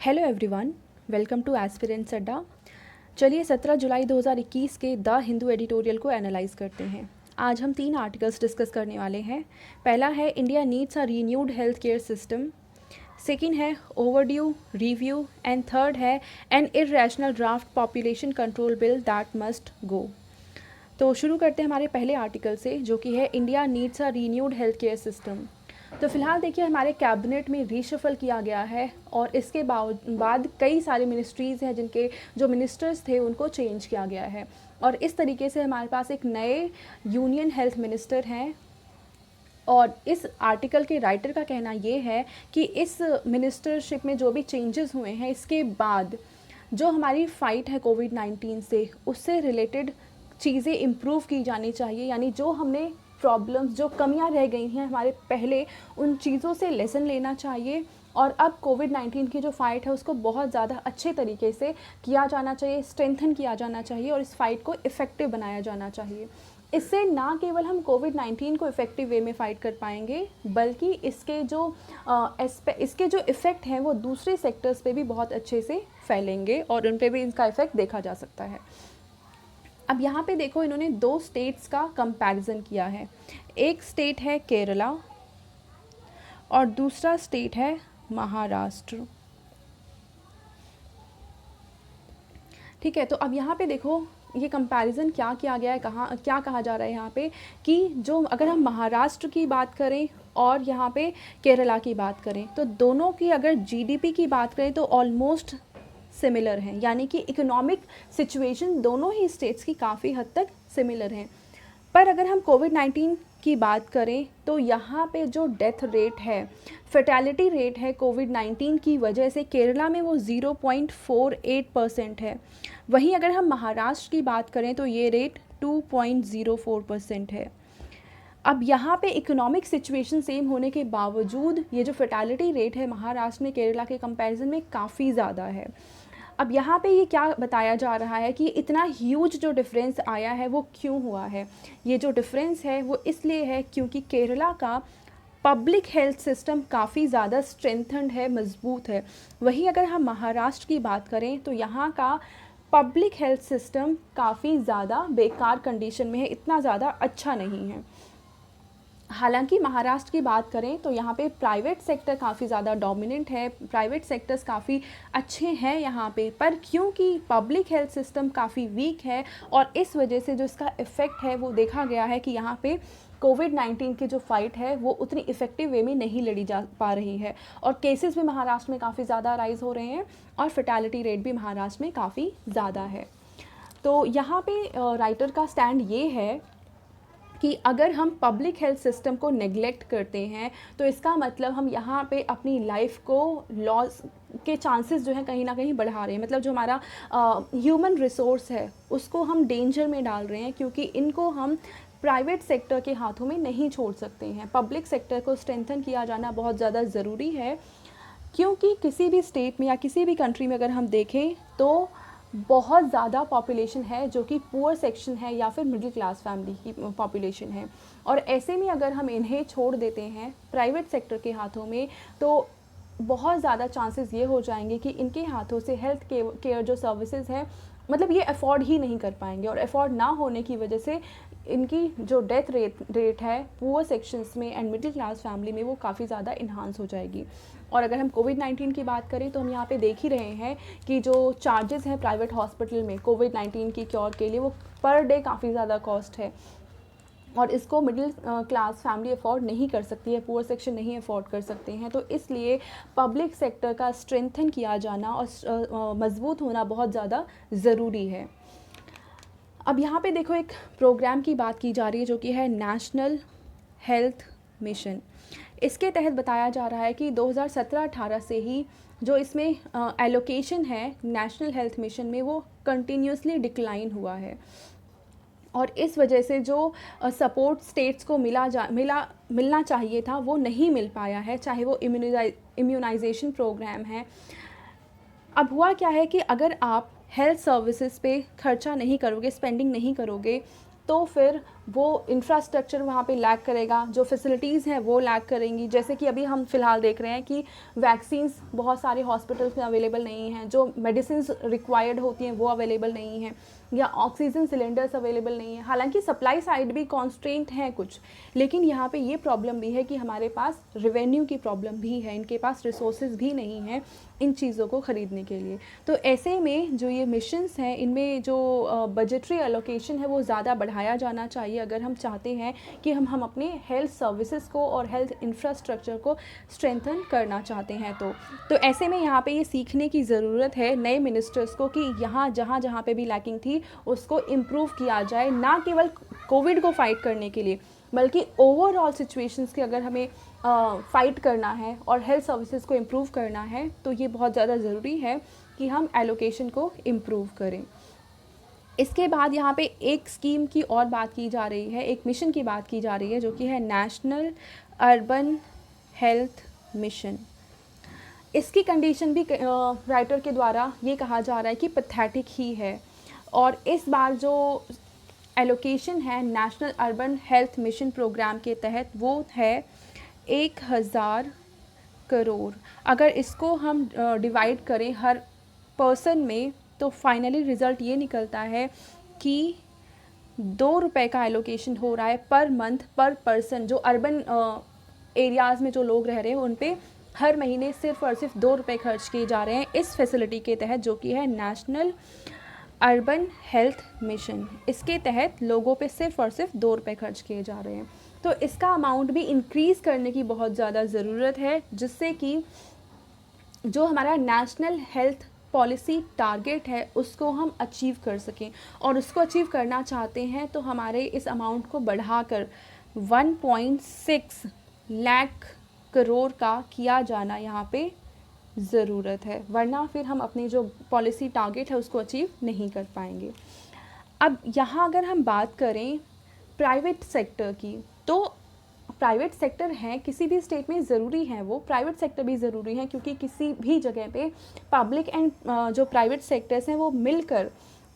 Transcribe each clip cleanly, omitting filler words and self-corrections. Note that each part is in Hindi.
Hello everyone, welcome two aspirants अड्डा। चलिए 17 जुलाई 2021 के द हिंदू एडिटोरियल को एनालाइज करते हैं। आज हम 3 आर्टिकल्स डिस्कस करने वाले हैं। पहला है India needs a renewed health care system, second है ओवरड्यू रिव्यू एंड थर्ड है N irrational draft population control bill that must go. तो शुरू करते हैं हमारे पहले आर्टिकल से, जो कि है India needs a renewed health care system. तो फिलहाल देखिए हमारे कैबिनेट में रीशफल किया गया है और इसके बाद कई सारे मिनिस्ट्रीज़ हैं जिनके जो मिनिस्टर्स थे उनको चेंज किया गया है और इस तरीके से हमारे पास एक नए यूनियन हेल्थ मिनिस्टर हैं। और इस आर्टिकल के राइटर का कहना ये है कि इस मिनिस्टरशिप में जो भी चेंजेस हुए हैं इसके बाद जो हमारी फ़ाइट है कोविड-19 से, उससे रिलेटेड चीज़ें इम्प्रूव की जानी चाहिए। यानी जो हमने प्रॉब्लम्स, जो कमियां रह गई हैं हमारे पहले, उन चीज़ों से लेसन लेना चाहिए और अब कोविड-19 की जो फ़ाइट है उसको बहुत ज़्यादा अच्छे तरीके से किया जाना चाहिए, स्ट्रेंथन किया जाना चाहिए और इस फाइट को इफ़ेक्टिव बनाया जाना चाहिए। इससे ना केवल हम कोविड-19 को इफ़ेक्टिव वे में फ़ाइट कर पाएंगे, बल्कि इसके जो इफ़ेक्ट हैं वो दूसरे सेक्टर्स पे भी बहुत अच्छे से फैलेंगे और उन पे भी इनका इफ़ेक्ट देखा जा सकता है। अब यहाँ पे देखो, इन्होंने 2 स्टेट्स का कंपैरिजन किया है। एक स्टेट है केरला और दूसरा स्टेट है महाराष्ट्र। ठीक है, तो अब यहाँ पे देखो ये कंपैरिजन क्या किया गया है, क्या कहा जा रहा है यहाँ पे कि जो अगर हम महाराष्ट्र की बात करें और यहाँ पे केरला की बात करें तो दोनों की अगर जीडीपी की बात करें तो ऑलमोस्ट सिमिलर हैं। यानी कि इकोनॉमिक सिचुएशन दोनों ही स्टेट्स की काफ़ी हद तक सिमिलर हैं। पर अगर हम कोविड-19 की बात करें तो यहाँ पे जो डेथ रेट है, फर्टेलिटी रेट है कोविड-19 की वजह से, केरला में वो 0.48% है। वहीं अगर हम महाराष्ट्र की बात करें तो ये रेट 2.04% है। अब यहाँ पे इकोनॉमिक सिचुएशन सेम होने के बावजूद ये जो फर्टेलिटी रेट है महाराष्ट्र में केरला के कंपैरिजन में काफ़ी ज़्यादा है। अब यहाँ पे ये क्या बताया जा रहा है कि इतना ह्यूज जो डिफरेंस आया है वो क्यों हुआ है। ये जो डिफरेंस है वो इसलिए है क्योंकि केरला का पब्लिक हेल्थ सिस्टम काफ़ी ज़्यादा स्ट्रेंथन्ड है, मजबूत है। वहीं अगर हम महाराष्ट्र की बात करें तो यहाँ का पब्लिक हेल्थ सिस्टम काफ़ी ज़्यादा बेकार कंडीशन में है, इतना ज़्यादा अच्छा नहीं है। हालांकि महाराष्ट्र की बात करें तो यहाँ पे प्राइवेट सेक्टर काफ़ी ज़्यादा डोमिनेंट है, प्राइवेट सेक्टर्स काफ़ी अच्छे हैं यहाँ पे, पर क्योंकि पब्लिक हेल्थ सिस्टम काफ़ी वीक है और इस वजह से जो इसका इफ़ेक्ट है वो देखा गया है कि यहाँ पे कोविड-19 की जो फाइट है वो उतनी इफ़ेक्टिव वे में नहीं लड़ी जा पा रही है और केसेस भी महाराष्ट्र में काफ़ी ज़्यादा राइज हो रहे हैं और फर्टेलिटी रेट भी महाराष्ट्र में काफ़ी ज़्यादा है। तो यहाँ पे राइटर का स्टैंड ये है कि अगर हम पब्लिक हेल्थ सिस्टम को नेग्लेक्ट करते हैं तो इसका मतलब हम यहाँ पे अपनी लाइफ को लॉस के चांसेस जो है कहीं ना कहीं बढ़ा रहे हैं। मतलब जो हमारा ह्यूमन रिसोर्स है उसको हम डेंजर में डाल रहे हैं, क्योंकि इनको हम प्राइवेट सेक्टर के हाथों में नहीं छोड़ सकते हैं। पब्लिक सेक्टर को स्ट्रेंथन किया जाना बहुत ज़्यादा ज़रूरी है, क्योंकि किसी भी स्टेट में या किसी भी कंट्री में अगर हम देखें तो बहुत ज़्यादा पॉपुलेशन है जो कि पुअर सेक्शन है या फिर मिडिल क्लास फैमिली की पॉपुलेशन है। और ऐसे में अगर हम इन्हें छोड़ देते हैं प्राइवेट सेक्टर के हाथों में तो बहुत ज़्यादा चांसेस ये हो जाएंगे कि इनके हाथों से हेल्थ केयर जो सर्विसेज है, मतलब ये अफोर्ड ही नहीं कर पाएंगे और अफोर्ड ना होने की वजह से इनकी जो डेथ रेट है पुअर सेक्शंस में एंड मिडिल क्लास फैमिली में वो काफ़ी ज़्यादा इन्हांस हो जाएगी। और अगर हम कोविड-19 की बात करें तो हम यहाँ पे देख ही रहे हैं कि जो चार्जेस हैं प्राइवेट हॉस्पिटल में कोविड-19 की क्योर के लिए वो पर डे काफ़ी ज़्यादा कॉस्ट है और इसको मिडिल क्लास फैमिली अफोर्ड नहीं कर सकती है, पुअर सेक्शन नहीं अफोर्ड कर सकते हैं। तो इसलिए पब्लिक सेक्टर का स्ट्रेंथन किया जाना और मजबूत होना बहुत ज़्यादा ज़रूरी है। अब यहाँ पे देखो एक प्रोग्राम की बात की जा रही है जो कि है नेशनल हेल्थ मिशन। इसके तहत बताया जा रहा है कि 2017-18 से ही जो इसमें एलोकेशन है नेशनल हेल्थ मिशन में वो कंटिन्यूसली डिक्लाइन हुआ है और इस वजह से जो सपोर्ट स्टेट्स को मिलना चाहिए था वो नहीं मिल पाया है, चाहे वो इम्यूनाइजेशन प्रोग्राम है। अब हुआ क्या है कि अगर आप हेल्थ सर्विसेज पे खर्चा नहीं करोगे, स्पेंडिंग नहीं करोगे, तो फिर वो इंफ्रास्ट्रक्चर वहाँ पे लैक करेगा, जो फैसिलिटीज़ हैं वो लैक करेंगी। जैसे कि अभी हम फ़िलहाल देख रहे हैं कि वैक्सीन्स बहुत सारे हॉस्पिटल्स में अवेलेबल नहीं हैं, जो मेडिसिन रिक्वायर्ड होती हैं वो अवेलेबल नहीं हैं, या ऑक्सीजन सिलेंडर्स अवेलेबल नहीं है। हालांकि सप्लाई साइड भी कॉन्स्ट्रेंट है कुछ, लेकिन यहाँ पे ये प्रॉब्लम भी है कि हमारे पास रेवेन्यू की प्रॉब्लम भी है, इनके पास रिसोर्सेज भी नहीं हैं इन चीज़ों को ख़रीदने के लिए। तो ऐसे में जो ये मिशंस हैं, इनमें जो बजटरी एलोकेशन है वो ज़्यादा बढ़ाया जाना चाहिए, अगर हम चाहते हैं कि हम अपने हेल्थ सर्विसेज को और हेल्थ इंफ्रास्ट्रक्चर को स्ट्रेंथन करना चाहते हैं। तो ऐसे में यहाँ पे ये सीखने की ज़रूरत है नए मिनिस्टर्स को कि यहाँ जहाँ पे भी लैकिंग थी उसको इम्प्रूव किया जाए, ना केवल कोविड को फाइट करने के लिए बल्कि ओवरऑल सिचुएशंस की अगर हमें फाइट करना है और हेल्थ सर्विसेज को इम्प्रूव करना है तो ये बहुत ज़्यादा ज़रूरी है कि हम एलोकेशन को इम्प्रूव करें। इसके बाद यहाँ पे एक स्कीम की और बात की जा रही है, एक मिशन की बात की जा रही है, जो कि है नेशनल अर्बन हेल्थ मिशन। इसकी कंडीशन भी राइटर के द्वारा ये कहा जा रहा है कि पैथेटिक ही है, और इस बार जो एलोकेशन है national urban health mission programme के तहत वो है 1000 करोड़। अगर इसको हम डिवाइड करें हर पर्सन में तो फाइनली रिज़ल्ट ये निकलता है कि 2 रुपये का एलोकेशन हो रहा है पर मंथ पर पर्सन। जो अर्बन एरियाज़ में जो लोग रह रहे हैं उन पे हर महीने सिर्फ और सिर्फ 2 रुपये खर्च किए जा रहे हैं इस फैसिलिटी के तहत, जो कि है नेशनल अर्बन हेल्थ मिशन। इसके तहत लोगों पे सिर्फ और सिर्फ 2 रुपये खर्च किए जा रहे हैं। तो इसका अमाउंट भी इंक्रीज़ करने की बहुत ज़्यादा ज़रूरत है, जिससे कि जो हमारा नेशनल हेल्थ पॉलिसी टारगेट है उसको हम अचीव कर सकें। और उसको अचीव करना चाहते हैं तो हमारे इस अमाउंट को बढ़ाकर 1.6 लाख करोड़ का किया जाना यहाँ पे ज़रूरत है, वरना फिर हम अपनी जो पॉलिसी टारगेट है उसको अचीव नहीं कर पाएंगे। अब यहाँ अगर हम बात करें प्राइवेट सेक्टर की, तो प्राइवेट सेक्टर हैं किसी भी स्टेट में ज़रूरी हैं, वो प्राइवेट सेक्टर भी ज़रूरी हैं, क्योंकि किसी भी जगह पे पब्लिक एंड जो प्राइवेट सेक्टर्स हैं वो मिलकर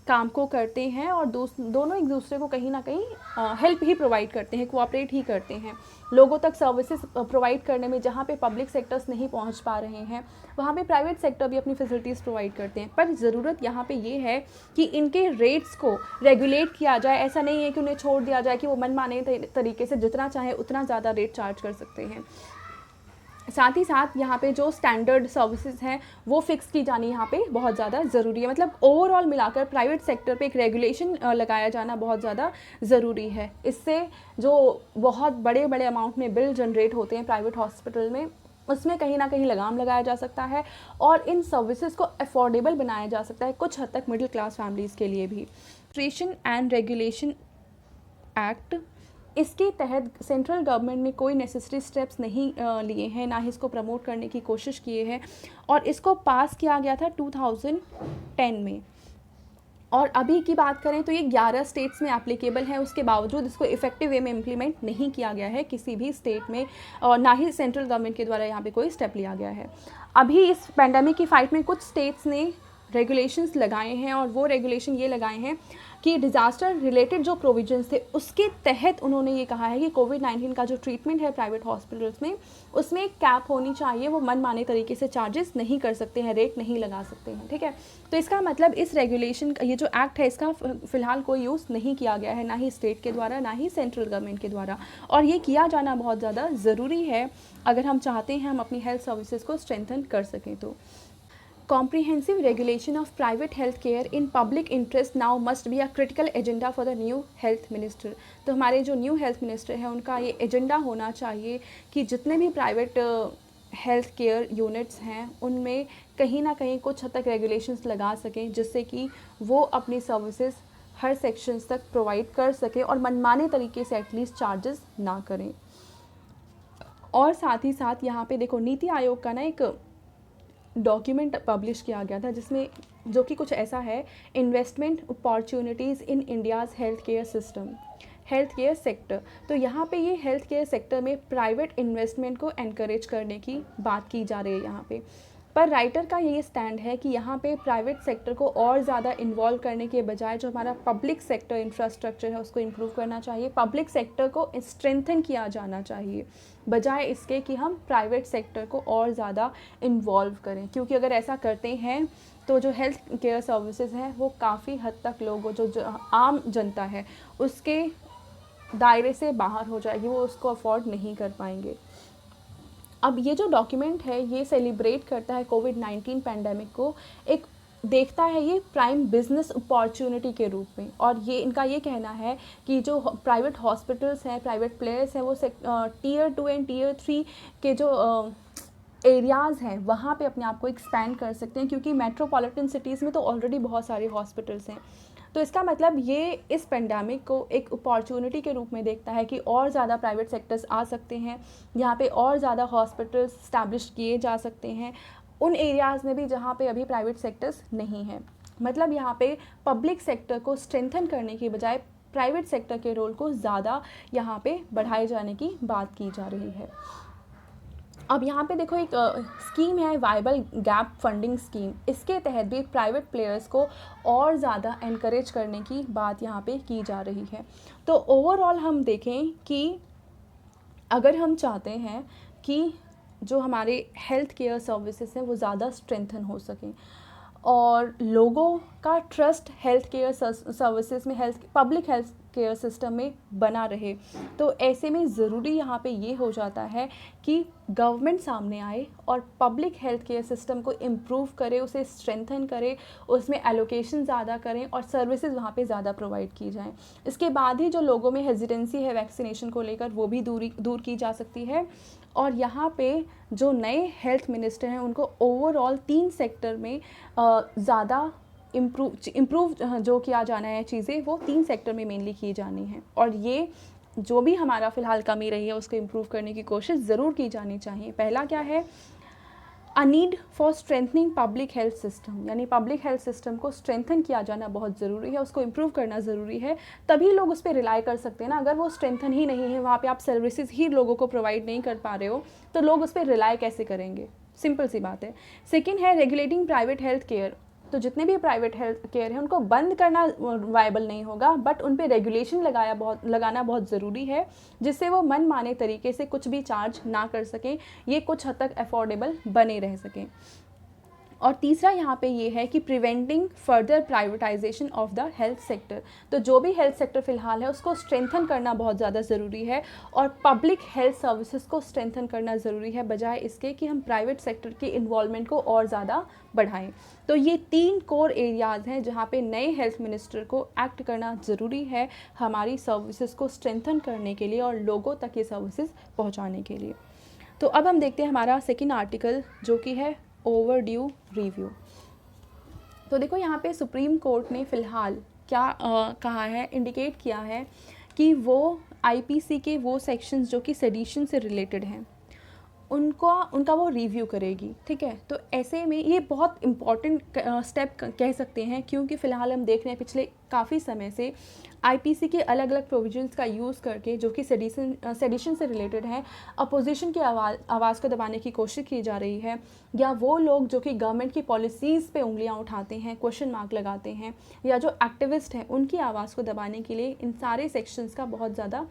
काम को करते हैं और दोनों एक दूसरे को कहीं ना कहीं हेल्प ही प्रोवाइड करते हैं, कोऑपरेट ही करते हैं लोगों तक सर्विसेज प्रोवाइड करने में। जहाँ पे पब्लिक सेक्टर्स नहीं पहुँच पा रहे हैं वहाँ पे प्राइवेट सेक्टर भी अपनी फैसिलिटीज़ प्रोवाइड करते हैं। पर ज़रूरत यहाँ पे ये है कि इनके रेट्स को रेगुलेट किया जाए। ऐसा नहीं है कि उन्हें छोड़ दिया जाए कि वो मनमाने तरीके से जितना चाहे उतना ज़्यादा रेट चार्ज कर सकते हैं। साथ ही साथ यहाँ पे जो स्टैंडर्ड सर्विसेज हैं वो फिक्स की जानी यहाँ पे बहुत ज़्यादा ज़रूरी है। मतलब ओवरऑल मिलाकर प्राइवेट सेक्टर पे एक रेगुलेशन लगाया जाना बहुत ज़्यादा ज़रूरी है। इससे जो बहुत बड़े बड़े अमाउंट में बिल जनरेट होते हैं प्राइवेट हॉस्पिटल में, उसमें कहीं ना कहीं लगाम लगाया जा सकता है और इन सर्विसेज को अफोर्डेबल बनाया जा सकता है कुछ हद तक मिडिल क्लास फैमिलीज़ के लिए भी। रजिस्ट्रेशन एंड रेगुलेशन एक्ट, इसके तहत सेंट्रल गवर्नमेंट ने कोई नेसेसरी स्टेप्स नहीं लिए हैं, ना ही इसको प्रमोट करने की कोशिश किए हैं, और इसको पास किया गया था 2010 में। और अभी की बात करें तो ये 11 स्टेट्स में एप्लीकेबल है, उसके बावजूद इसको इफेक्टिव वे में इम्प्लीमेंट नहीं किया गया है किसी भी स्टेट में, और ना ही सेंट्रल गवर्नमेंट के द्वारा यहाँ पे कोई स्टेप लिया गया है। अभी इस पैंडेमिक की फाइट में कुछ स्टेट्स ने रेगुलेशंस लगाए हैं, और वो रेगुलेशन ये लगाए हैं कि डिज़ास्टर रिलेटेड जो प्रोविजंस थे उसके तहत उन्होंने ये कहा है कि कोविड-19 का जो ट्रीटमेंट है प्राइवेट हॉस्पिटल्स में उसमें एक कैप होनी चाहिए, वो मनमाने तरीके से चार्जेस नहीं कर सकते हैं, रेट नहीं लगा सकते हैं। ठीक है, तो इसका मतलब इस रेगुलेशन ये जो एक्ट है इसका फ़िलहाल कोई यूज़ नहीं किया गया है, ना ही स्टेट के द्वारा ना ही सेंट्रल गवर्नमेंट के द्वारा, और ये किया जाना बहुत ज़्यादा ज़रूरी है अगर हम चाहते हैं हम अपनी हेल्थ सर्विसेज को स्ट्रेंथन कर सकें। तो comprehensive regulation of private health care in public interest now must be a critical agenda for the new health minister। तो हमारे जो न्यू हेल्थ मिनिस्टर हैं उनका ये एजेंडा होना चाहिए कि जितने भी प्राइवेट हेल्थ केयर यूनिट्स हैं उनमें कहीं ना कहीं कुछ हद तक रेगुलेशंस लगा सकें, जिससे कि वो अपनी सर्विसेज हर सेक्शंस तक प्रोवाइड कर सकें और मनमाने तरीके से एटलीस्ट चार्जेस ना करें। और साथ ही साथ यहाँ पे देखो नीति आयोग का ना एक डॉक्यूमेंट पब्लिश किया गया था जिसमें जो कि कुछ ऐसा है, इन्वेस्टमेंट अपॉर्चुनिटीज़ इन India's health care system, health care sector. तो यहाँ पे ये हेल्थ केयर सेक्टर में प्राइवेट इन्वेस्टमेंट को एनकरेज करने की बात की जा रही है यहाँ पे। पर राइटर का ये स्टैंड है कि यहाँ पे प्राइवेट सेक्टर को और ज़्यादा इन्वॉल्व करने के बजाय जो हमारा पब्लिक सेक्टर इंफ्रास्ट्रक्चर है उसको इम्प्रूव करना चाहिए, पब्लिक सेक्टर को स्ट्रेंथन किया जाना चाहिए, बजाय इसके कि हम प्राइवेट सेक्टर को और ज़्यादा इन्वॉल्व करें। क्योंकि अगर ऐसा करते हैं तो जो हेल्थ केयर सर्विसेज हैं वो काफ़ी हद तक लोगों जो आम जनता है उसके दायरे से बाहर हो जाएगी, वो उसको अफोर्ड नहीं कर पाएंगे। अब ये जो डॉक्यूमेंट है ये सेलिब्रेट करता है कोविड-19 पैंडेमिक को, एक देखता है ये प्राइम बिजनेस अपॉर्चुनिटी के रूप में। और ये इनका ये कहना है कि जो प्राइवेट हॉस्पिटल्स हैं, प्राइवेट प्लेयर्स हैं, वो टीयर 2 एंड टीयर 3 के जो एरियाज़ हैं वहाँ पे अपने आप को एक्सपैंड कर सकते हैं, क्योंकि मेट्रोपॉलिटन सिटीज़ में तो ऑलरेडी बहुत सारे हॉस्पिटल्स हैं। तो इसका मतलब ये इस पेंडेमिक को एक अपॉर्चुनिटी के रूप में देखता है कि और ज़्यादा प्राइवेट सेक्टर्स आ सकते हैं, यहाँ पे और ज़्यादा हॉस्पिटल्स इस्टेब्लिश किए जा सकते हैं उन एरियाज़ में भी जहाँ पे अभी प्राइवेट सेक्टर्स नहीं हैं। मतलब यहाँ पे पब्लिक सेक्टर को स्ट्रेंथन करने की बजाय प्राइवेट सेक्टर के रोल को ज़्यादा यहाँ पे बढ़ाए जाने की बात की जा रही है। अब यहाँ पे देखो एक स्कीम है वाइबल गैप फंडिंग स्कीम, इसके तहत भी प्राइवेट प्लेयर्स को और ज़्यादा एनकरेज करने की बात यहाँ पे की जा रही है। तो ओवरऑल हम देखें कि अगर हम चाहते हैं कि जो हमारे हेल्थ केयर सर्विसेज हैं वो ज़्यादा स्ट्रेंथन हो सकें और लोगों का ट्रस्ट हेल्थ केयर सर्विसेज में, पब्लिक हेल्थ केयर सिस्टम में बना रहे, तो ऐसे में ज़रूरी यहाँ पे ये हो जाता है कि गवर्नमेंट सामने आए और पब्लिक हेल्थ केयर सिस्टम को इम्प्रूव करे, उसे स्ट्रेंथन करे, उसमें एलोकेशन ज़्यादा करें और सर्विसेज वहाँ पे ज़्यादा प्रोवाइड की जाएँ। इसके बाद ही जो लोगों में हेजिटेंसी है वैक्सीनेशन को लेकर वो भी दूर की जा सकती है। और यहाँ पे जो नए हेल्थ मिनिस्टर हैं उनको ओवरऑल 3 सेक्टर में ज़्यादा इम्प्रूव जो किया जाना है चीज़ें वो 3 सेक्टर में मेनली की जानी है। और ये जो भी हमारा फ़िलहाल कमी रही है उसको इम्प्रूव करने की कोशिश ज़रूर की जानी चाहिए। पहला क्या है, a need for strengthening public health system, यानी पब्लिक हेल्थ सिस्टम को स्ट्रेंथन किया जाना बहुत ज़रूरी है, उसको इम्प्रूव करना ज़रूरी है, तभी लोग उस पर रिलाई कर सकते हैं ना। अगर वो स्ट्रेंथन ही नहीं है, वहाँ पे आप सर्विसेज ही लोगों को प्रोवाइड नहीं कर पा रहे हो, तो लोग उस पर रिलाई कैसे करेंगे? सिंपल सी बात है। सेकेंड है रेगुलेटिंग प्राइवेट हेल्थ केयर, तो जितने भी प्राइवेट हेल्थ केयर हैं उनको बंद करना वायबल नहीं होगा, बट उन पे रेगुलेशन लगाना बहुत ज़रूरी है, जिससे वो मन माने तरीके से कुछ भी चार्ज ना कर सकें, ये कुछ हद तक अफोर्डेबल बने रह सकें। और तीसरा यहाँ पे ये है कि preventing further privatisation of the health sector, तो जो भी हेल्थ सेक्टर फ़िलहाल है उसको स्ट्रेंथन करना बहुत ज़्यादा ज़रूरी है और पब्लिक हेल्थ सर्विसेज को स्ट्रेंथन करना ज़रूरी है, बजाय इसके कि हम प्राइवेट सेक्टर की इन्वॉल्वमेंट को और ज़्यादा बढ़ाएं। तो ये 3 कोर एरियाज़ हैं जहाँ पे नए हेल्थ मिनिस्टर को एक्ट करना ज़रूरी है हमारी सर्विसेज को स्ट्रेंथन करने के लिए और लोगों तक ये सर्विसेज पहुँचाने के लिए। तो अब हम देखते हैं हमारा सेकेंड आर्टिकल जो कि है ओवरड्यू रिव्यू। तो देखो यहाँ पे सुप्रीम कोर्ट ने फ़िलहाल क्या कहा है, इंडिकेट किया है कि वो आईपीसी के वो सेक्शंस जो कि सेडिशन से रिलेटेड हैं उनका वो रिव्यू करेगी, ठीक है। तो ऐसे में ये बहुत इम्पॉर्टेंट स्टेप कह सकते हैं, क्योंकि फ़िलहाल हम देख रहे हैं पिछले काफ़ी समय से आईपीसी के अलग अलग प्रोविजंस का यूज़ करके जो कि सेडिशन से रिलेटेड हैं, अपोजिशन की आवाज़ को दबाने की कोशिश की जा रही है, या वो लोग जो कि गवर्नमेंट की पॉलिसीज़ पे उंगलियां उठाते हैं, क्वेश्चन मार्क लगाते हैं, या जो एक्टिविस्ट हैं उनकी आवाज़ को दबाने के लिए इन सारे सेक्शंस का बहुत ज़्यादा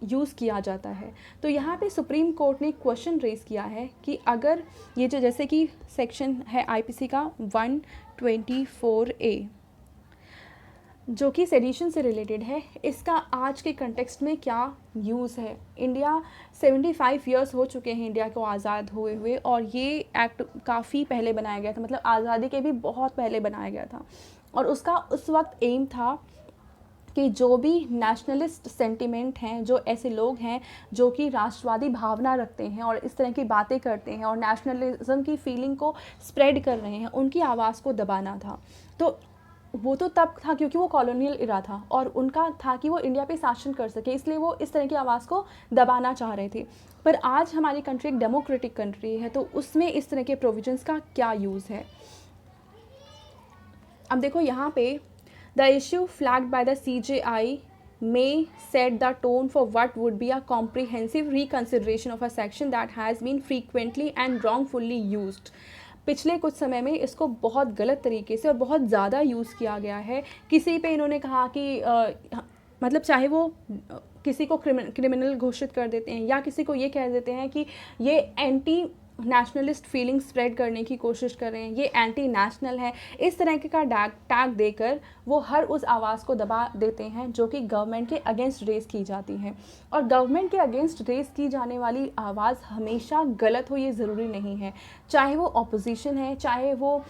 यूज़ किया जाता है। तो यहाँ पे सुप्रीम कोर्ट ने क्वेश्चन रेज़ किया है कि अगर ये जो जैसे कि सेक्शन है आईपीसी का 124A जो कि सेडिशन से रिलेटेड है, इसका आज के कंटेक्स्ट में क्या यूज़ है। इंडिया 75 ईयर्स हो चुके हैं इंडिया को आज़ाद हुए और ये एक्ट काफ़ी पहले बनाया गया था, मतलब आज़ादी के भी बहुत पहले बनाया गया था। और उसका उस वक्त एम था कि जो भी नेशनलिस्ट सेंटिमेंट हैं, जो ऐसे लोग हैं जो कि राष्ट्रवादी भावना रखते हैं और इस तरह की बातें करते हैं और नेशनलिज्म की फीलिंग को स्प्रेड कर रहे हैं, उनकी आवाज़ को दबाना था। तो वो तो तब था क्योंकि वो कॉलोनियल इरा था और उनका था कि वो इंडिया पे शासन कर सके, इसलिए वो इस तरह की आवाज़ को दबाना चाह रहे थे। पर आज हमारी कंट्री एक डेमोक्रेटिक कंट्री है, तो उसमें इस तरह के प्रोविजंस का क्या यूज़ है। अब देखो यहाँ पे the issue flagged by the CJI may set the tone for what would be a comprehensive reconsideration of a section that has been frequently and wrongfully used. पिछले कुछ समय में इसको बहुत गलत तरीके से और बहुत ज़्यादा यूज़ किया गया है। किसी पे इन्होंने कहा कि मतलब चाहे वो किसी को क्रिमिनल घोषित कर देते हैं या किसी को ये कह देते हैं कि ये एंटी नेशनलिस्ट फीलिंग स्प्रेड करने की कोशिश कर रहे हैं, ये एंटी नेशनल है, इस तरह के का टैग देकर वो हर उस आवाज़ को दबा देते हैं जो कि गवर्नमेंट के अगेंस्ट रेस की जाती है। और गवर्नमेंट के अगेंस्ट रेस की जाने वाली आवाज़ हमेशा गलत हो ये ज़रूरी नहीं है, चाहे वो ऑपोजिशन है, चाहे वो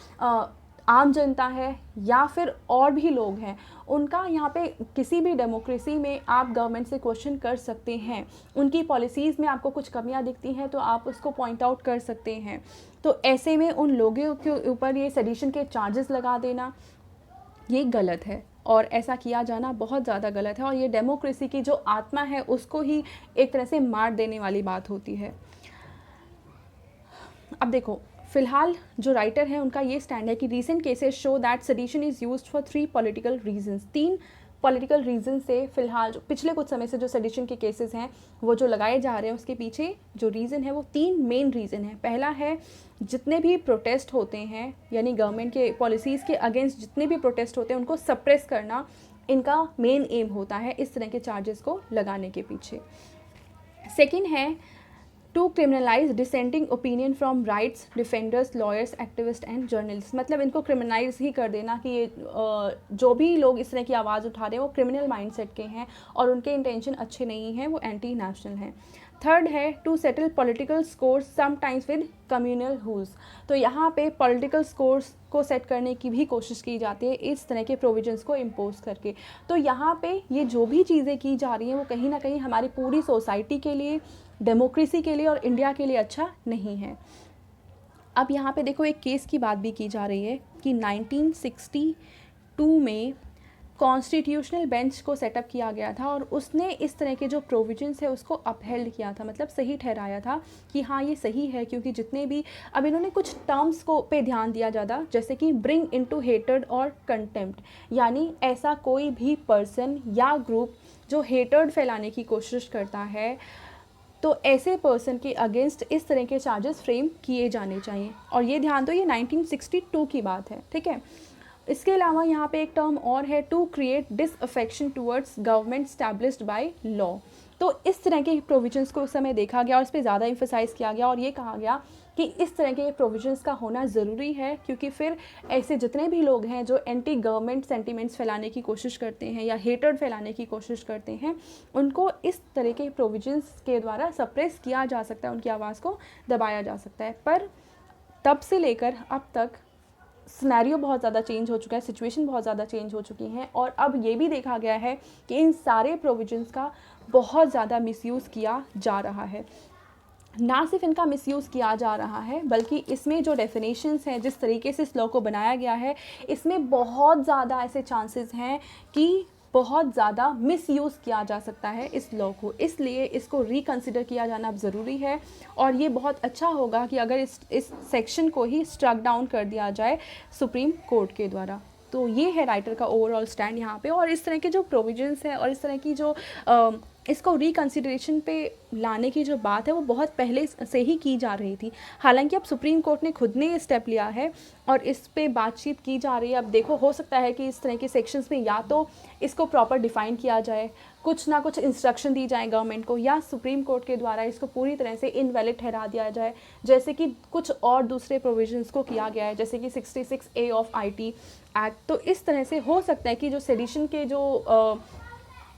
आम जनता है या फिर और भी लोग हैं। उनका यहाँ पे किसी भी डेमोक्रेसी में आप गवर्नमेंट से क्वेश्चन कर सकते हैं, उनकी पॉलिसीज़ में आपको कुछ कमियां दिखती हैं तो आप उसको पॉइंट आउट कर सकते हैं। तो ऐसे में उन लोगों के ऊपर ये सेडिशन के चार्जेस लगा देना ये गलत है और ऐसा किया जाना बहुत ज़्यादा गलत है और ये डेमोक्रेसी की जो आत्मा है उसको ही एक तरह से मार देने वाली बात होती है। अब देखो, फिलहाल जो राइटर है उनका ये स्टैंड है कि recent cases show that sedition is used for 3 political reasons. 3 political reason से फिलहाल जो पिछले कुछ समय से जो सेडिशन के केसेस हैं वो जो लगाए जा रहे हैं उसके पीछे जो रीज़न है वो 3 मेन रीज़न है। पहला है जितने भी प्रोटेस्ट होते हैं यानी गवर्नमेंट के पॉलिसीज़ के अगेंस्ट जितने भी प्रोटेस्ट होते हैं उनको सप्रेस करना इनका मेन एम होता है इस तरह के चार्जेस को लगाने के पीछे। सेकेंड है to criminalise dissenting opinion from rights defenders, lawyers, activist and journalist. मतलब इनको क्रिमिनलाइज ही कर देना कि ये जो भी लोग इस तरह की आवाज़ उठा रहे हैं वो क्रिमिनल माइंडसेट के हैं और उनके इंटेंशन अच्छे नहीं हैं, वो एंटी नेशनल हैं। थर्ड है to settle political scores sometimes with communal hues. तो यहाँ पे पॉलिटिकल स्कोर्स को सेट करने की भी कोशिश की जाती है इस तरह के प्रोविजंस को इम्पोज करके। तो यहाँ पे ये जो भी चीज़ें की जा रही हैं वो कहीं ना कहीं हमारी पूरी सोसाइटी के लिए, डेमोक्रेसी के लिए और इंडिया के लिए अच्छा नहीं है। अब यहाँ पे देखो एक केस की बात भी की जा रही है कि 1962 में कॉन्स्टिट्यूशनल बेंच को सेटअप किया गया था और उसने इस तरह के जो प्रोविजंस है उसको अपहेल्ड किया था, मतलब सही ठहराया था कि हाँ ये सही है। क्योंकि जितने भी अब इन्होंने कुछ टर्म्स को पे ध्यान दिया ज़्यादा, जैसे कि ब्रिंग इनटू हेटर्ड और कंटेम्प्ट, यानी ऐसा कोई भी पर्सन या ग्रुप जो हेटर्ड फैलाने की कोशिश करता है तो ऐसे पर्सन के अगेंस्ट इस तरह के चार्जेस फ्रेम किए जाने चाहिए। और ये ध्यान दो ये 1962 की बात है, ठीक है। इसके अलावा यहाँ पे एक टर्म और है to create disaffection towards government established by law. तो इस तरह के प्रोविजंस को उस समय देखा गया और इस पर ज़्यादा एम्फसाइज़ किया गया और ये कहा गया कि इस तरह के प्रोविजंस का होना ज़रूरी है क्योंकि फिर ऐसे जितने भी लोग हैं जो एंटी गवर्नमेंट सेंटिमेंट्स फैलाने की कोशिश करते हैं या हेटर्ड फैलाने की कोशिश करते हैं उनको इस तरह के प्रोविजंस के द्वारा सप्रेस किया जा सकता है, उनकी आवाज़ को दबाया जा सकता है। पर तब से लेकर अब तक सिनेरियो बहुत ज़्यादा चेंज हो चुका है, सिचुएशन बहुत ज़्यादा चेंज हो चुकी हैं और अब ये भी देखा गया है कि इन सारे प्रोविजंस का बहुत ज़्यादा मिसयूज़ किया जा रहा है। ना सिर्फ इनका मिसयूज़ किया जा रहा है बल्कि इसमें जो डेफिनेशंस हैं, जिस तरीके से इस लॉ को बनाया गया है, इसमें बहुत ज़्यादा ऐसे चांसेस हैं कि बहुत ज़्यादा मिसयूज़ किया जा सकता है इस लॉ को। इसलिए इसको रिकंसिडर किया जाना अब ज़रूरी है और ये बहुत अच्छा होगा कि अगर इस सेक्शन को ही स्ट्रक डाउन कर दिया जाए सुप्रीम कोर्ट के द्वारा। तो ये है राइटर का ओवरऑल स्टैंड यहाँ पे। और इस तरह के जो प्रोविजंस हैं और इस तरह की जो इसको रिकंसिडरेशन पे लाने की जो बात है वो बहुत पहले से ही की जा रही थी। हालांकि अब सुप्रीम कोर्ट ने खुद ने ये स्टेप लिया है और इस पे बातचीत की जा रही है। अब देखो हो सकता है कि इस तरह के सेक्शंस में या तो इसको प्रॉपर डिफ़ाइन किया जाए, कुछ ना कुछ इंस्ट्रक्शन दी जाए गवर्नमेंट को, या सुप्रीम कोर्ट के द्वारा इसको पूरी तरह से इनवैलिड ठहरा दिया जाए, जैसे कि कुछ और दूसरे प्रोविजंस को किया गया है, जैसे कि 66A ऑफ IT एक्ट। तो इस तरह से हो सकता है कि जो सेडिशन के जो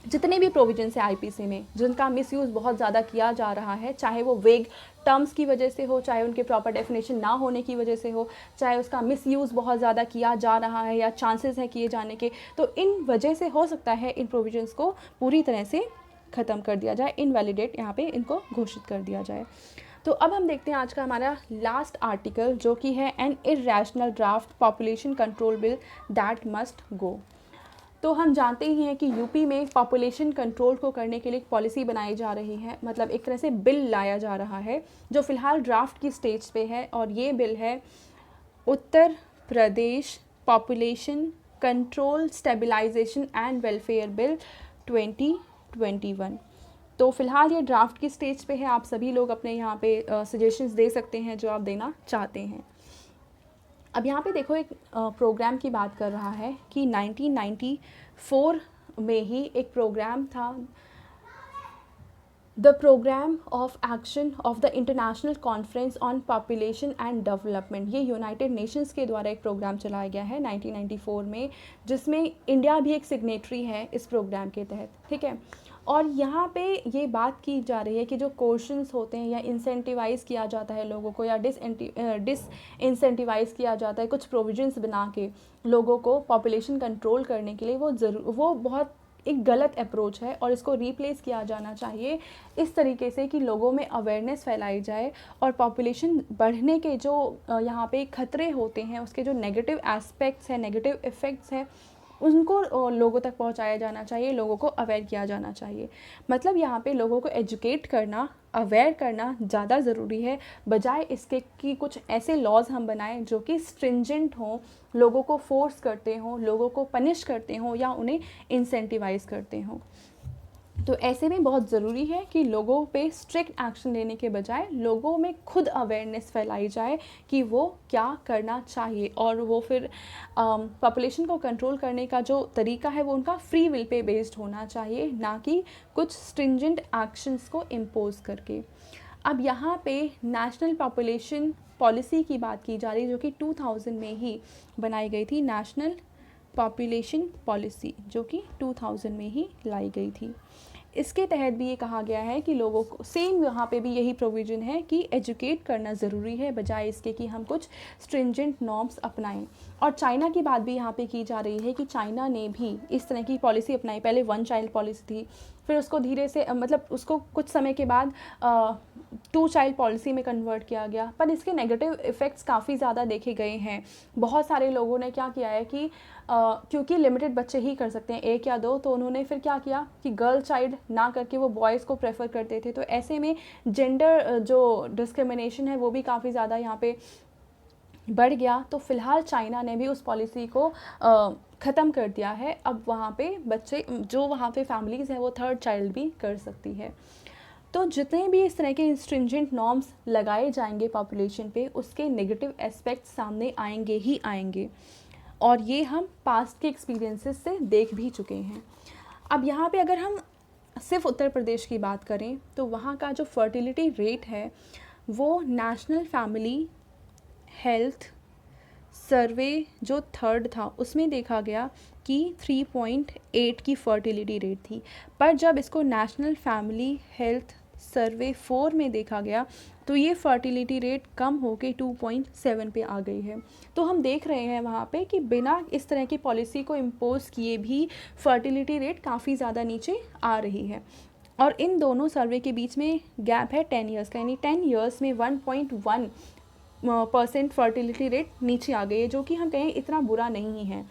जितने भी प्रोविजंस है आईपीसी में जिनका मिसयूज़ बहुत ज़्यादा किया जा रहा है, चाहे वो वेग टर्म्स की वजह से हो, चाहे उनके प्रॉपर डेफिनेशन ना होने की वजह से हो, चाहे उसका मिसयूज़ बहुत ज़्यादा किया जा रहा है या चांसेस हैं किए जाने के, तो इन वजह से हो सकता है इन प्रोविजंस को पूरी तरह से ख़त्म कर दिया जाए, इनवैलिडेट यहाँ पे इनको घोषित कर दिया जाए। तो अब हम देखते हैं आज का हमारा लास्ट आर्टिकल जो कि है N irrational draft population control bill that must go. तो हम जानते ही हैं कि यूपी में पॉपुलेशन कंट्रोल को करने के लिए एक पॉलिसी बनाई जा रही है, मतलब एक तरह से बिल लाया जा रहा है जो फ़िलहाल ड्राफ्ट की स्टेज पे है। और ये बिल है Uttar Pradesh population control stabilisation and welfare bill 2021। तो फ़िलहाल ये ड्राफ्ट की स्टेज पे है। आप सभी लोग अपने यहाँ पे सजेशंस दे सकते हैं जो आप देना चाहते हैं। अब यहाँ पे देखो, एक प्रोग्राम की बात कर रहा है कि 1994 में ही एक प्रोग्राम था, the programme of action of the International Conference on Population and Development. ये यूनाइटेड नेशंस के द्वारा एक प्रोग्राम चलाया गया है 1994 में, जिसमें इंडिया भी एक सिग्नेटरी है इस प्रोग्राम के तहत, ठीक है। और यहाँ पे ये बात की जा रही है कि जो क्वेश्चंस होते हैं या इंसेंटिवाइज़ किया जाता है लोगों को, या डिस इंसेंटिवाइज़ किया जाता है कुछ प्रोविजंस बना के लोगों को पॉपुलेशन कंट्रोल करने के लिए, वो बहुत एक गलत अप्रोच है, और इसको रिप्लेस किया जाना चाहिए इस तरीके से कि लोगों में अवेयरनेस फैलाई जाए, और पॉपुलेशन बढ़ने के जो यहाँ पे खतरे होते हैं, उसके जो नेगेटिव एस्पेक्ट्स हैं, नेगेटिव इफ़ेक्ट्स हैं, उनको लोगों तक पहुंचाया जाना चाहिए, लोगों को अवेयर किया जाना चाहिए। मतलब यहाँ पे लोगों को एजुकेट करना, अवेयर करना ज़्यादा ज़रूरी है, बजाय इसके कि कुछ ऐसे लॉज हम बनाएं जो कि स्ट्रिंजेंट हों, लोगों को फोर्स करते हों, लोगों को पनिश करते हों, या उन्हें इंसेंटिवाइज़ करते हों। तो ऐसे में बहुत ज़रूरी है कि लोगों पे स्ट्रिक्ट एक्शन लेने के बजाय लोगों में खुद अवेयरनेस फैलाई जाए कि वो क्या करना चाहिए, और वो फिर पॉपुलेशन को कंट्रोल करने का जो तरीका है वो उनका फ्री विल पे बेस्ड होना चाहिए, ना कि कुछ स्ट्रिंजेंट एक्शंस को इम्पोज करके। अब यहाँ पे नेशनल पॉपुलेशन पॉलिसी की बात की जा रही है, जो कि 2000 में ही बनाई गई थी, नेशनल पॉपुलेशन पॉलिसी, जो कि 2000 में ही लाई गई थी। इसके तहत भी ये कहा गया है कि लोगों को, सेम यहाँ पे भी यही प्रोविज़न है कि एजुकेट करना ज़रूरी है, बजाय इसके कि हम कुछ स्ट्रिंजेंट नॉर्म्स अपनाएं। और चाइना की बात भी यहाँ पे की जा रही है कि चाइना ने भी इस तरह की पॉलिसी अपनाई। पहले 1 चाइल्ड पॉलिसी थी, फिर उसको धीरे से मतलब उसको कुछ समय के बाद 2 चाइल्ड पॉलिसी में कन्वर्ट किया गया, पर इसके नेगेटिव इफ़ेक्ट्स काफ़ी ज़्यादा देखे गए हैं। बहुत सारे लोगों ने क्या किया है कि क्योंकि लिमिटेड बच्चे ही कर सकते हैं, 1 या 2, तो उन्होंने फिर क्या किया कि गर्ल चाइल्ड ना करके वो बॉयज़ को प्रेफर करते थे। तो ऐसे में जेंडर जो डिस्क्रिमिनेशन है वो भी काफ़ी ज़्यादा यहाँ पे बढ़ गया। तो फ़िलहाल चाइना ने भी उस पॉलिसी को ख़त्म कर दिया है। अब वहाँ पे बच्चे, जो वहाँ पे फैमिलीज़ हैं, वो 3rd चाइल्ड भी कर सकती है। तो जितने भी इस तरह के स्ट्रिंजेंट नॉर्म्स लगाए जाएंगे पॉपुलेशन पे, उसके नेगेटिव एस्पेक्ट सामने आएंगे ही आएंगे, और ये हम पास्ट के एक्सपीरियंसेस से देख भी चुके हैं। अब यहाँ पे अगर हम सिर्फ उत्तर प्रदेश की बात करें, तो वहाँ का जो फर्टिलिटी रेट है वो नेशनल फैमिली हेल्थ सर्वे जो 3rd था उसमें देखा गया कि 3.8 की फर्टिलिटी रेट थी। पर जब इसको नेशनल फैमिली हेल्थ सर्वे 4 में देखा गया तो ये फर्टिलिटी रेट कम होकर 2.7 पे आ गई है। तो हम देख रहे हैं वहाँ पे कि बिना इस तरह की पॉलिसी को इम्पोज किए भी फर्टिलिटी रेट काफ़ी ज़्यादा नीचे आ रही है। और इन दोनों सर्वे के बीच में गैप है 10 ईयर्स का, यानी 10 ईयर्स में 1.1% फर्टिलिटी रेट नीचे आ गई है, जो कि हम कहें इतना बुरा नहीं है।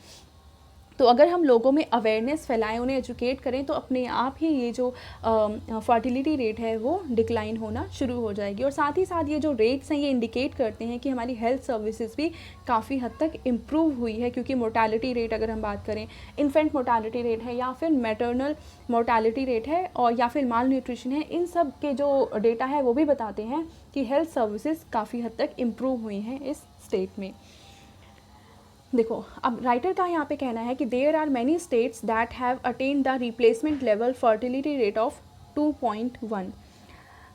तो अगर हम लोगों में अवेयरनेस फैलाएं, उन्हें एजुकेट करें, तो अपने आप ही ये जो फर्टिलिटी रेट है वो डिक्लाइन होना शुरू हो जाएगी। और साथ ही साथ ये जो रेट्स हैं ये इंडिकेट करते हैं कि हमारी हेल्थ सर्विसेज भी काफ़ी हद तक इम्प्रूव हुई है, क्योंकि मोर्टालिटी रेट अगर हम बात करें, इन्फेंट मोर्टालिटी रेट है या फिर मैटरनल मोर्टालिटी रेट है और या फिर माल न्यूट्रिशन है, इन सब के जो डेटा है वो भी बताते हैं कि हेल्थ सर्विसेज काफ़ी हद तक इम्प्रूव हुई हैं इस स्टेट में। देखो, अब राइटर का यहाँ पे कहना है कि there are many states that have attained the replacement level fertility rate of 2.1।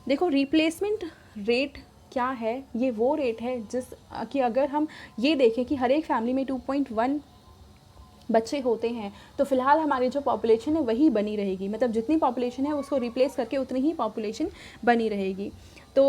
देखो, रिप्लेसमेंट रेट क्या है? ये वो रेट है जिस कि अगर हम ये देखें कि हर एक फैमिली में 2.1 बच्चे होते हैं तो फ़िलहाल हमारी जो पॉपुलेशन है वही बनी रहेगी, मतलब जितनी पॉपुलेशन है उसको रिप्लेस करके उतनी ही पॉपुलेशन बनी रहेगी। तो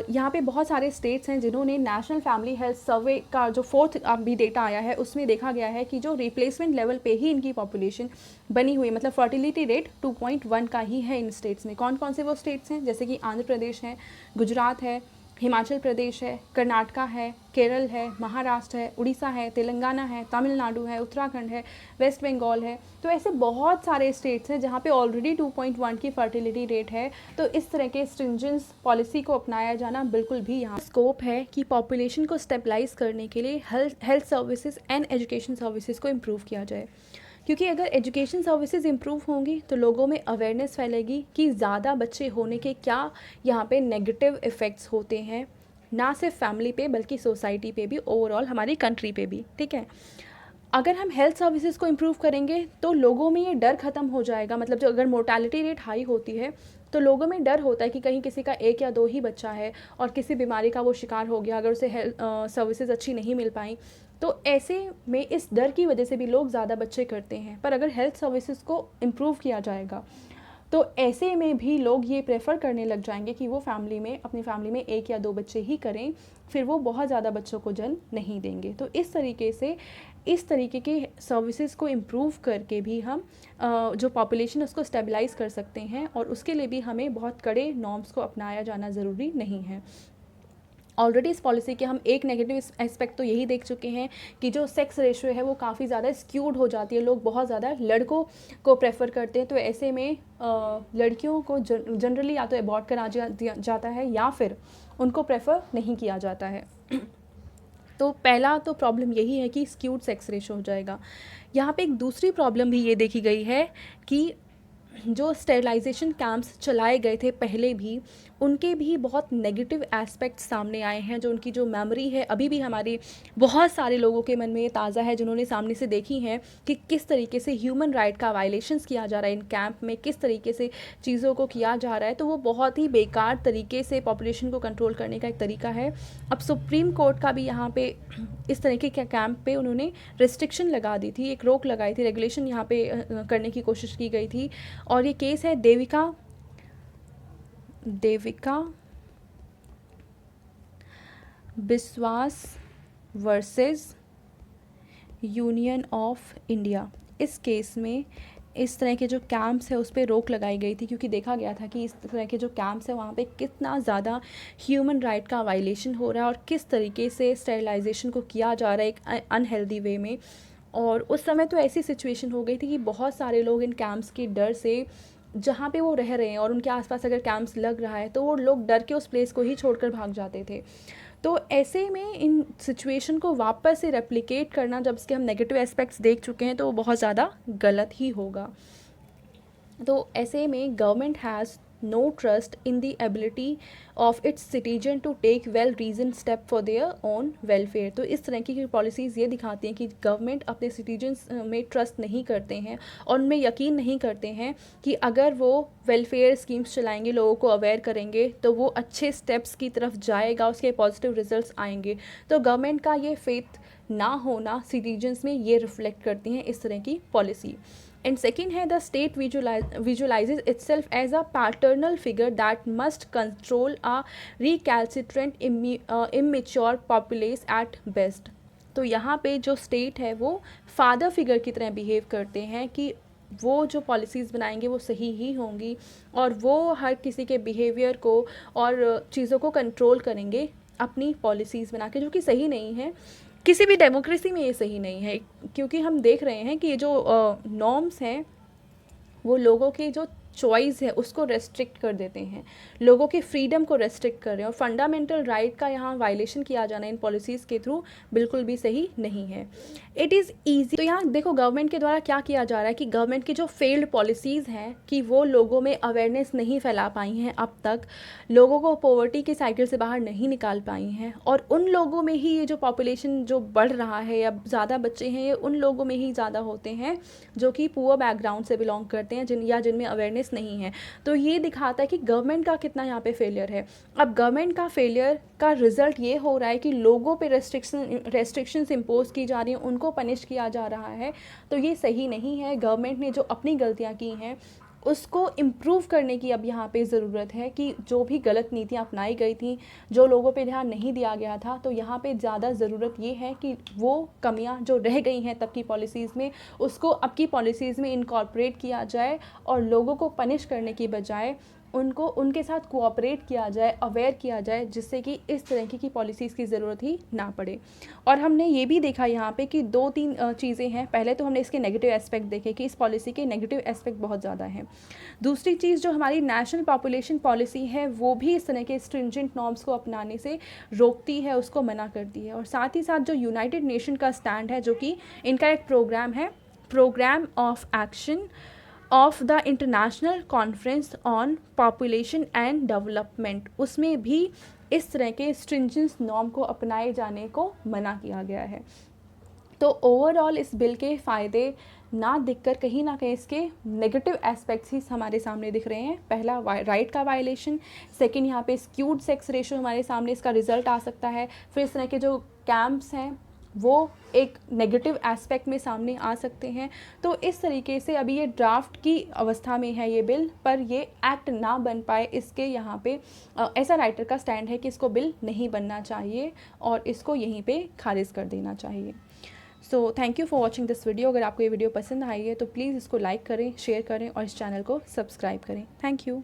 यहाँ पे बहुत सारे स्टेट्स हैं जिन्होंने नेशनल फैमिली हेल्थ सर्वे का जो 4th अभी डेटा आया है उसमें देखा गया है कि जो रिप्लेसमेंट लेवल पे ही इनकी पॉपुलेशन बनी हुई है, मतलब फर्टिलिटी रेट 2.1 का ही है इन स्टेट्स में। कौन कौन से वो स्टेट्स हैं? जैसे कि आंध्र प्रदेश है, गुजरात है, हिमाचल प्रदेश है, कर्नाटका है, केरल है, महाराष्ट्र है, उड़ीसा है, तेलंगाना है, तमिलनाडु है, उत्तराखंड है, वेस्ट बंगाल है। तो ऐसे बहुत सारे स्टेट्स हैं जहाँ पे ऑलरेडी 2.1 की फर्टिलिटी रेट है। तो इस तरह के स्ट्रिंजेंस पॉलिसी को अपनाया जाना बिल्कुल भी यहाँ स्कोप है कि पॉपुलेशन को स्टेबलाइज करने के लिए health services and education services को इम्प्रूव किया जाए, क्योंकि अगर एजुकेशन सर्विसेज इम्प्रूव होंगी तो लोगों में अवेयरनेस फैलेगी कि ज़्यादा बच्चे होने के क्या यहाँ पे नेगेटिव इफ़ेक्ट्स होते हैं ना सिर्फ फैमिली पे बल्कि सोसाइटी पे भी, ओवरऑल हमारी कंट्री पे भी, ठीक है। अगर हम हेल्थ सर्विसेज को इम्प्रूव करेंगे तो लोगों में ये डर ख़त्म हो जाएगा। मतलब जो अगर मोर्टालिटी रेट हाई होती है तो लोगों में डर होता है कि कहीं किसी का 1 या 2 ही बच्चा है और किसी बीमारी का वो शिकार हो गया, अगर उसे हेल्थ सर्विसेज अच्छी नहीं मिल पाई, तो ऐसे में इस डर की वजह से भी लोग ज़्यादा बच्चे करते हैं। पर अगर हेल्थ सर्विसेज को इम्प्रूव किया जाएगा तो ऐसे में भी लोग ये प्रेफर करने लग जाएंगे कि वो फैमिली में, अपनी फैमिली में 1 या 2 बच्चे ही करें, फिर वो बहुत ज़्यादा बच्चों को जन्म नहीं देंगे। तो इस तरीके से इस तरीके के सर्विसेज को इम्प्रूव करके भी हम जो पॉपुलेशन है उसको स्टेबलाइज़ कर सकते हैं, और उसके लिए भी हमें बहुत कड़े नॉर्म्स को अपनाया जाना ज़रूरी नहीं है। ऑलरेडी इस पॉलिसी के हम एक नेगेटिव एस्पेक्ट तो यही देख चुके हैं कि जो सेक्स रेशियो है वो काफ़ी ज़्यादा स्क्यूड हो जाती है, लोग बहुत ज़्यादा लड़कों को प्रेफर करते हैं। तो ऐसे में लड़कियों को जनरली या तो अबॉर्ट करा जाता है या फिर उनको प्रेफर नहीं किया जाता है। तो पहला तो प्रॉब्लम यही है कि स्क्यूड सेक्स रेशियो हो जाएगा। यहाँ पे एक दूसरी प्रॉब्लम भी ये देखी गई है कि जो स्टेरिलाइजेशन कैंप्स चलाए गए थे पहले भी, उनके भी बहुत नेगेटिव एस्पेक्ट्स सामने आए हैं। जो उनकी जो मेमोरी है अभी भी हमारी बहुत सारे लोगों के मन में ये ताज़ा है, जिन्होंने सामने से देखी हैं कि किस तरीके से ह्यूमन राइट का वायलेशंस किया जा रहा है इन कैंप में, किस तरीके से चीज़ों को किया जा रहा है। तो वो बहुत ही बेकार तरीके से पॉपुलेशन को कंट्रोल करने का एक तरीका है। अब सुप्रीम कोर्ट का भी यहाँ पे इस तरीके के कैंप पे उन्होंने रिस्ट्रिक्शन लगा दी थी, एक रोक लगाई थी, रेगुलेशन यहाँ पे करने की कोशिश की गई थी। और ये केस है देविका बिस्वास वर्सेस यूनियन ऑफ इंडिया। इस केस में इस तरह के जो कैंप्स है उस पर रोक लगाई गई थी, क्योंकि देखा गया था कि इस तरह के जो कैंप्स है वहाँ पे कितना ज़्यादा ह्यूमन राइट का वायलेशन हो रहा है और किस तरीके से स्टेरिलाइजेशन को किया जा रहा है एक अनहेल्दी वे में। और उस समय तो ऐसी सिचुएशन हो गई थी कि बहुत सारे लोग इन कैंप्स के डर से, जहाँ पे वो रह रहे हैं और उनके आसपास अगर कैंप्स लग रहा है, तो वो लोग डर के उस प्लेस को ही छोड़कर भाग जाते थे। तो ऐसे में इन सिचुएशन को वापस से रेप्लिकेट करना, जब इसके हम नेगेटिव एस्पेक्ट्स देख चुके हैं, तो वो बहुत ज़्यादा गलत ही होगा। तो ऐसे में government has no trust in the ability of its citizen to take well reasoned step for their own welfare। तो इस तरह की पॉलिसीज़ ये दिखाती हैं कि गवर्नमेंट अपने सिटीजन्स में ट्रस्ट नहीं करते हैं और उनमें यकीन नहीं करते हैं कि अगर वो वेलफेयर स्कीम्स चलाएंगे, लोगों को अवेयर करेंगे, तो वो अच्छे स्टेप्स की तरफ जाएगा, उसके पॉजिटिव रिजल्ट्स आएंगे। तो गवर्नमेंट का ये फेथ ना होना सिटीजन्स में ये रिफ्लेक्ट करती हैं इस तरह की पॉलिसी। And second है the state visualizes itself as a paternal figure that must control a recalcitrant immature populace at best। तो यहाँ पे जो स्टेट है वो फादर फिगर की तरह बिहेव करते हैं कि वो जो पॉलिसीज़ बनाएंगे वो सही ही होंगी और वो हर किसी के बिहेवियर को और चीज़ों को कंट्रोल करेंगे अपनी पॉलिसीज़ बना के, जो कि सही नहीं है। किसी भी डेमोक्रेसी में ये सही नहीं है, क्योंकि हम देख रहे हैं कि ये जो नॉर्म्स हैं वो लोगों की जो चॉइस है उसको रेस्ट्रिक्ट कर देते हैं, लोगों की फ्रीडम को रेस्ट्रिक्ट कर रहे हैं, और फंडामेंटल राइट का यहाँ वायलेशन किया जाना इन पॉलिसीज़ के थ्रू बिल्कुल भी सही नहीं है। It is easy. तो यहाँ देखो गवर्नमेंट के द्वारा क्या किया जा रहा है कि गवर्नमेंट की जो फेल्ड पॉलिसीज़ हैं कि वो लोगों में अवेयरनेस नहीं फैला पाई हैं, अब तक लोगों को पॉवर्टी के साइकिल से बाहर नहीं निकाल पाई हैं, और उन लोगों में ही ये जो पॉपुलेशन जो बढ़ रहा है या ज़्यादा बच्चे हैं, ये उन लोगों में ही ज़्यादा होते हैं जो कि पुअर बैकग्राउंड से बिलोंग करते हैं, जिनमें अवेयरनेस नहीं है। तो ये दिखाता है कि गवर्नमेंट का कितना यहाँ पे फेलियर है। अब गवर्नमेंट का फेलियर का रिजल्ट ये हो रहा है कि लोगों पे रेस्ट्रिक्शंस इम्पोज की जा रही हैं, उनको पनिश किया जा रहा है। तो ये सही नहीं है। गवर्नमेंट ने जो अपनी गलतियाँ की हैं उसको इम्प्रूव करने की अब यहाँ पे ज़रूरत है कि जो भी गलत नीतियाँ अपनाई गई थी, जो लोगों पे ध्यान नहीं दिया गया था, तो यहाँ पे ज़्यादा ज़रूरत ये है कि वो कमियाँ जो रह गई हैं तब की पॉलिसीज़ में, उसको अब की पॉलिसीज़ में इनकॉर्पोरेट किया जाए और लोगों को पनिश करने की बजाय उनको उनके साथ कोऑपरेट किया जाए, अवेयर किया जाए, जिससे कि इस तरह की पॉलिसीज़ की ज़रूरत ही ना पड़े। और हमने ये भी देखा यहाँ पे कि 2-3 चीज़ें हैं। पहले तो हमने इसके नेगेटिव एस्पेक्ट देखे कि इस पॉलिसी के नेगेटिव एस्पेक्ट बहुत ज़्यादा हैं। दूसरी चीज़, जो हमारी नेशनल पॉपुलेशन पॉलिसी है वो भी इस तरह के स्ट्रिंजेंट नॉर्म्स को अपनाने से रोकती है, उसको मना करती है। और साथ ही साथ जो यूनाइटेड नेशन का स्टैंड है, जो कि इनका एक प्रोग्राम है, programme of action of the International Conference on Population and Development, उसमें भी इस तरह के स्ट्रिंजेंस नॉर्म को अपनाए जाने को मना किया गया है। तो ओवरऑल इस बिल के फ़ायदे ना दिखकर कहीं ना कहीं इसके नेगेटिव एस्पेक्ट्स ही हमारे सामने दिख रहे हैं। पहला राइट का वायलेशन, सेकंड यहाँ पे स्क्यूड सेक्स रेशो हमारे सामने इसका रिजल्ट आ सकता है। फिर इस तरह के जो कैंप्स हैं वो एक नेगेटिव एस्पेक्ट में सामने आ सकते हैं। तो इस तरीके से अभी ये ड्राफ्ट की अवस्था में है ये बिल, पर ये एक्ट ना बन पाए इसके यहाँ पे ऐसा राइटर का स्टैंड है कि इसको बिल नहीं बनना चाहिए और इसको यहीं पे खारिज कर देना चाहिए। So thank you for watching this video. अगर आपको ये वीडियो पसंद आई है तो प्लीज़ इसको लाइक करें, शेयर करें और इस चैनल को सब्सक्राइब करें। Thank you.